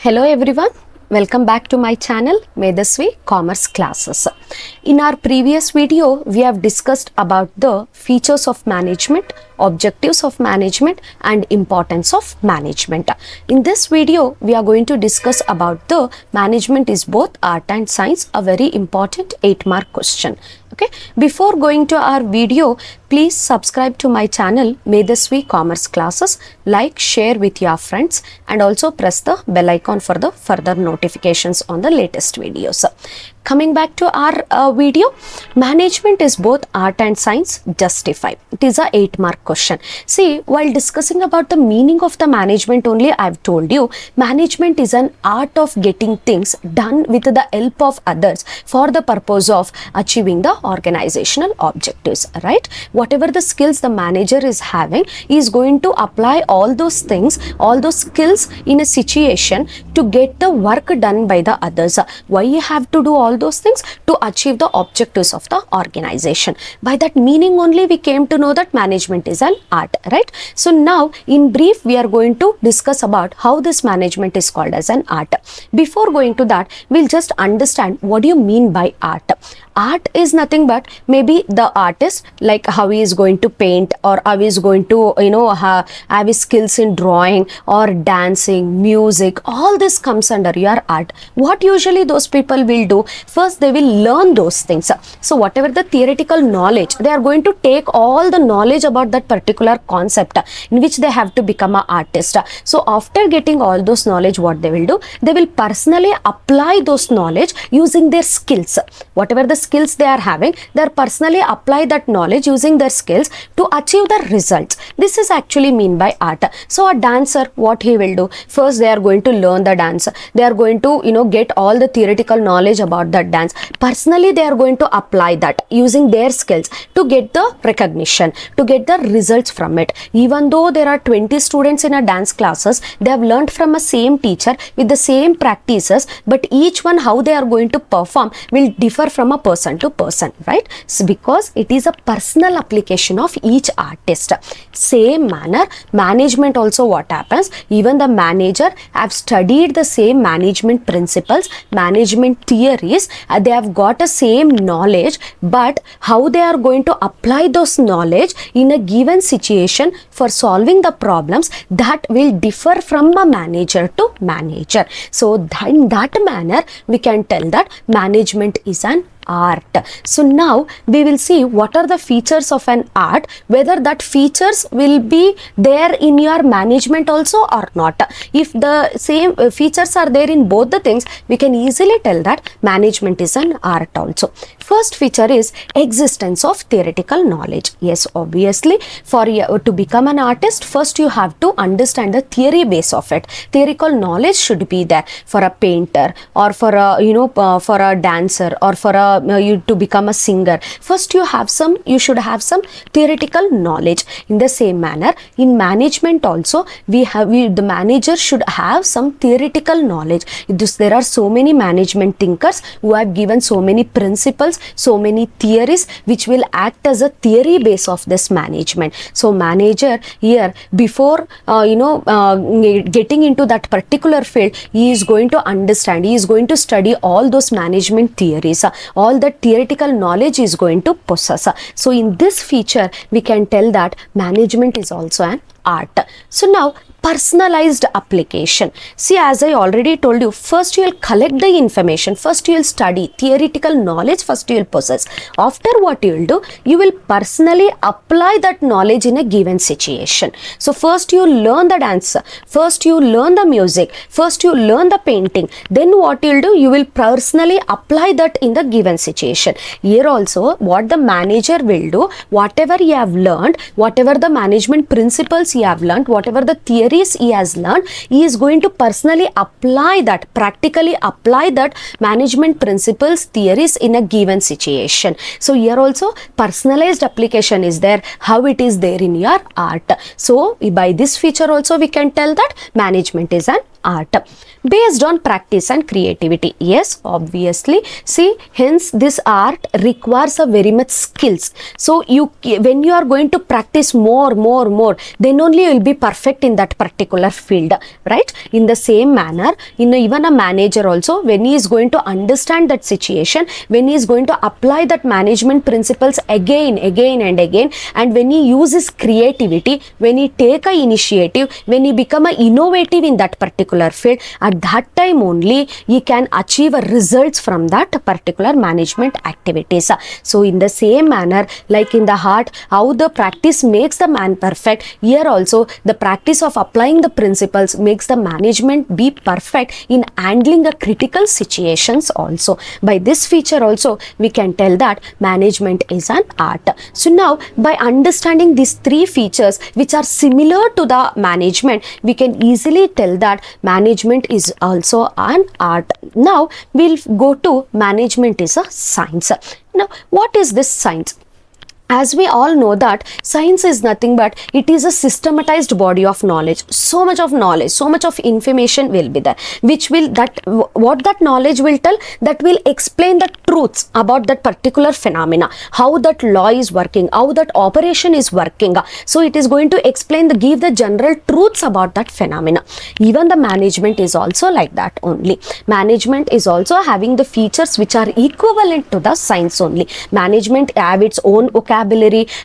Hello everyone, welcome back to my channel Medhasvi Commerce Classes. In our previous video, we have discussed about the features of management, objectives of management and importance of management. In this video, we are going to discuss about the management is both art and science, a very important 8-mark question. Okay, before going to our video, please subscribe to my channel Medhasvi Commerce Classes, like, share with your friends and also press the bell icon for the further notifications on the latest videos. Coming back to our video, management is both art and science, justify. It is a 8-mark question. See, while discussing about the meaning of the management only, I have told you, management is an art of getting things done with the help of others for the purpose of achieving the organizational objectives, right? Whatever the skills the manager is having, he is going to apply all those things, all those skills in a situation to get the work done by the others. Why you have to do all those things? To achieve the objectives of the organization. By that meaning only we came to know that management is an art, right? So now in brief we are going to discuss about how this management is called as an art. Before going to that, we'll just understand what do you mean by art. Art is nothing but maybe the artist, like how he is going to paint or how he is going to have his skills in drawing or dancing, music, all this comes under your art. What usually those people will do, first they will learn those things. So whatever the theoretical knowledge, they are going to take all the knowledge about that particular concept in which they have to become an artist. So after getting all those knowledge, what they will do, they will personally apply those knowledge using their skills. Whatever the skills they are having, they are personally apply that knowledge using their skills to achieve the results. This is actually mean by art. So a dancer, what he will do, first they are going to learn the dance. They are going to get all the theoretical knowledge about that dance. Personally they are going to apply that using their skills to get the recognition, to get the results from it. Even though there are 20 students in a dance classes, they have learned from a same teacher with the same practices, but each one how they are going to perform will differ from a person to person, right? So because it is a personal application of each artist. Same manner, management also what happens, even the manager have studied the same management principles, management theories, they have got a same knowledge, but how they are going to apply those knowledge in a given situation for solving the problems, that will differ from a manager to manager. So in that manner we can tell that management is an art. So now we will see what are the features of an art, whether that features will be there in your management also or not. If the same features are there in both the things, we can easily tell that management is an art also. First feature is existence of theoretical knowledge. Yes, obviously for to become an artist, first you have to understand the theory base of it. Theoretical knowledge should be there for a painter or for a for a dancer or for a you to become a singer. First you should have some theoretical knowledge. In the same manner, in management also the manager should have some theoretical knowledge. There are so many management thinkers who have given so many principles, so many theories which will act as a theory base of this management. So manager here, before getting into that particular field, he is going to understand, he is going to study all those management theories, all that theoretical knowledge is going to possess. So in this feature we can tell that management is also an art. So now personalized application. See, as I already told you, first you will collect the information, first you will study theoretical knowledge, first you will possess. After what you will do, you will personally apply that knowledge in a given situation. So first you learn the dance, first you learn the music, first you learn the painting, then what you will do, you will personally apply that in the given situation. Here also what the manager will do, whatever you have learned, whatever the management principles you have learned, whatever the theories he has learned, he is going to personally apply that, practically apply that management principles, theories in a given situation. So here also personalized application is there, how it is there in your art. So by this feature also we can tell that management is an art. based on practice and creativity. Yes, obviously. See, hence this art requires a very much skills. So when you are going to practice more, then only you will be perfect in that particular field, right? In the same manner, even a manager also, when he is going to understand that situation, when he is going to apply that management principles again and again, and when he uses creativity, when he take a initiative, when he become a innovative in that particular field, at that time only he can achieve a results from that particular management activities. So in the same manner, like in the heart, how the practice makes the man perfect, here also the practice of applying the principles makes the management be perfect in handling a critical situations also. By this feature also we can tell that management is an art. So now by understanding these three features which are similar to the management, we can easily tell that management is also an art. Now we'll go to management is a science. Now what is this science? As we all know that science is nothing but it is a systematized body of knowledge. So much of knowledge, so much of information will be there, which will what that knowledge will tell, that will explain the truths about that particular phenomena, how that law is working, how that operation is working. So it is going to explain give the general truths about that phenomena. Even the management is also like that only. Management is also having the features which are equivalent to the science only. Management have its own vocabulary,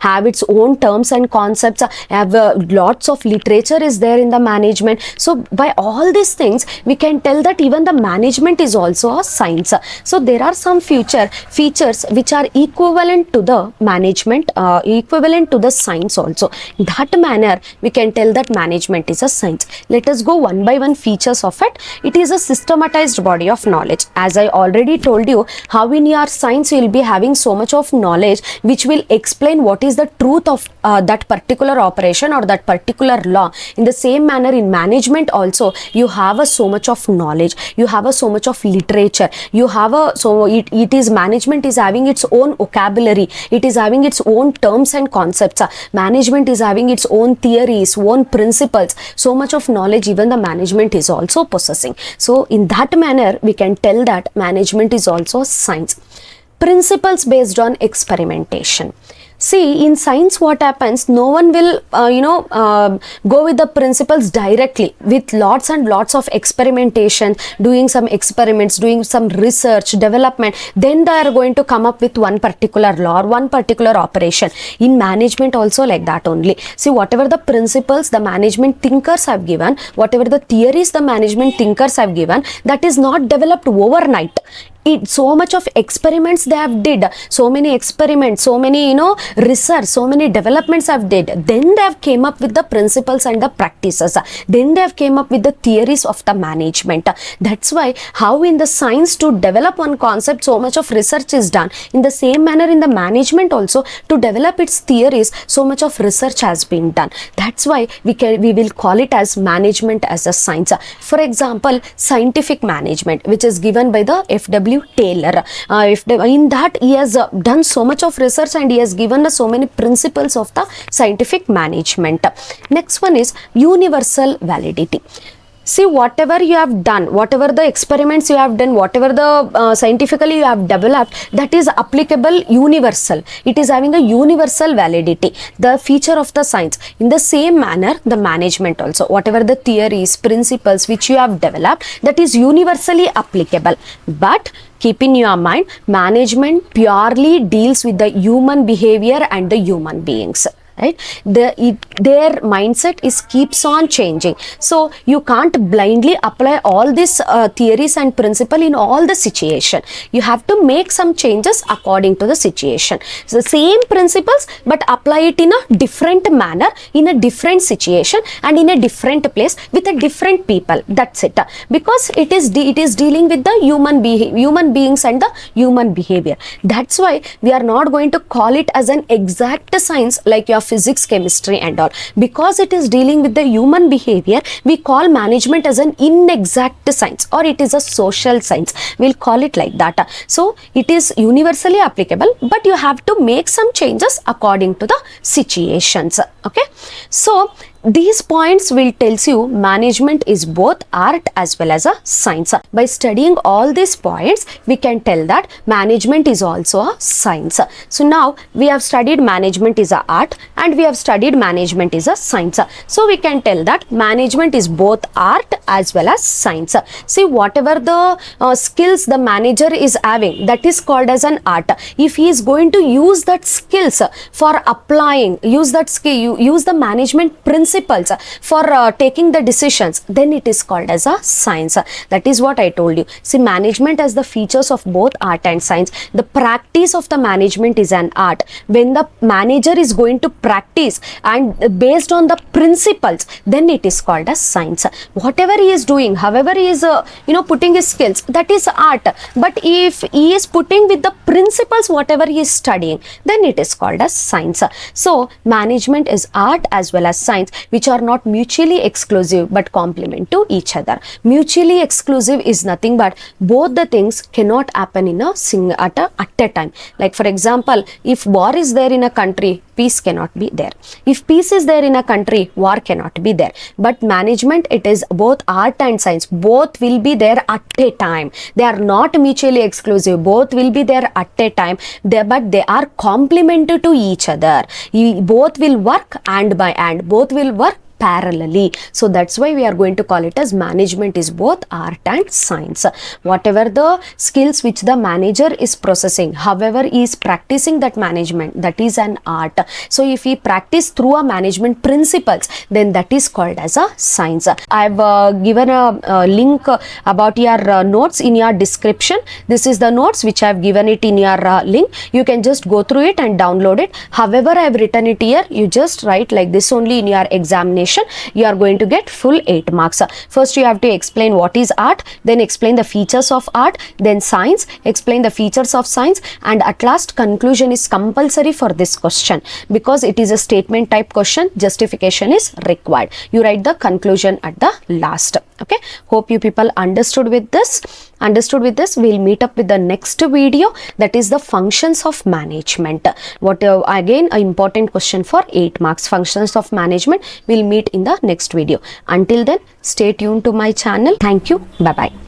have its own terms and concepts, have lots of literature is there in the management. So by all these things we can tell that even the management is also a science. So there are some features which are equivalent to the management, equivalent to the science also. In that manner we can tell that management is a science. Let us go one by one features of it. It is a systematized body of knowledge. As I already told you, how in your science you will be having so much of knowledge which will explain what is the truth of that particular operation or that particular law. In the same manner in management also you have so much of knowledge, you have so much of literature, you have it is management is having its own vocabulary, it is having its own terms and concepts, management is having its own theories, own principles, so much of knowledge even the management is also possessing. So in that manner we can tell that management is also science. Principles based on experimentation. See, in science what happens, no one will go with the principles directly. With lots and lots of experimentation, doing some experiments, doing some research, development, then they are going to come up with one particular law or one particular operation. In management also like that only. See, whatever the principles the management thinkers have given, whatever the theories the management thinkers have given, that is not developed overnight. So much of experiments they have did, so many experiments, so many research, so many developments have did, then they have came up with the principles and the practices, then they have came up with the theories of the management. That's why how in the science to develop one concept so much of research is done, in the same manner in the management also to develop its theories so much of research has been done. That's why we will call it as management as a science. For example, scientific management, which is given by the F.W. Taylor. In that he has done so much of research and he has given us so many principles of the scientific management. Next one is universal validity. See, whatever you have done, whatever the experiments you have done, whatever the scientifically you have developed, that is applicable universal. It is having a universal validity, the feature of the science. In the same manner, the management also, whatever the theories, principles which you have developed, that is universally applicable. But keep in your mind, management purely deals with the human behavior and the human beings. Right, their mindset is keeps on changing, so you can't blindly apply all these theories and principle in all the situation. You have to make some changes according to the situation. So the same principles but apply it in a different manner, in a different situation and in a different place with a different people. That's it, because it is dealing with the human beings and the human behavior. That's why we are not going to call it as an exact science like your physics, chemistry and all. Because it is dealing with the human behavior, we call management as an inexact science, or it is a social science. We'll call it like that. So it is universally applicable, but you have to make some changes according to the situations. Okay, so these points will tells you management is both art as well as a science. By studying all these points, we can tell that management is also a science. So now we have studied management is a art and we have studied management is a science. So we can tell that management is both art as well as science. See, whatever the skills the manager is having, that is called as an art. If he is going to use that skills for applying, use that skill, use the management principles for taking the decisions, then it is called as a science. That is what I told you. See, management has the features of both art and science. The practice of the management is an art. When the manager is going to practice and based on the principles, then it is called as science. Whatever he is doing, however he is putting his skills, that is art. But if he is putting with the principles whatever he is studying, then it is called as science. So management is art as well as science, which are not mutually exclusive but complement to each other. Mutually exclusive is nothing but both the things cannot happen in a at a time. Like for example, if war is there in a country, peace cannot be there. If peace is there in a country, war cannot be there. But management, it is both art and science. Both will be there at a time. They are not mutually exclusive. Both will be there at a time. But they are complementary to each other. Both will work hand by hand. Both will work parallelly. So that's why we are going to call it as management is both art and science. Whatever the skills which the manager is processing, however he is practicing that management, that is an art. So if he practice through a management principles, then that is called as a science. I have given a link about your notes in your description. This is the notes which I have given it in your link. You can just go through it and download it. However I have written it here, you just write like this only in your examination. You are going to get full 8 marks. First you have to explain what is art, then explain the features of art, then science, explain the features of science, and at last conclusion is compulsory for this question because it is a statement type question. Justification is required. You write the conclusion at the last. Okay, hope you people understood with this. We'll meet up with the next video, that is the functions of management. Again an important question for 8 marks. Functions of management. We'll meet in the next video. Until then, stay tuned to my channel. Thank you. Bye bye.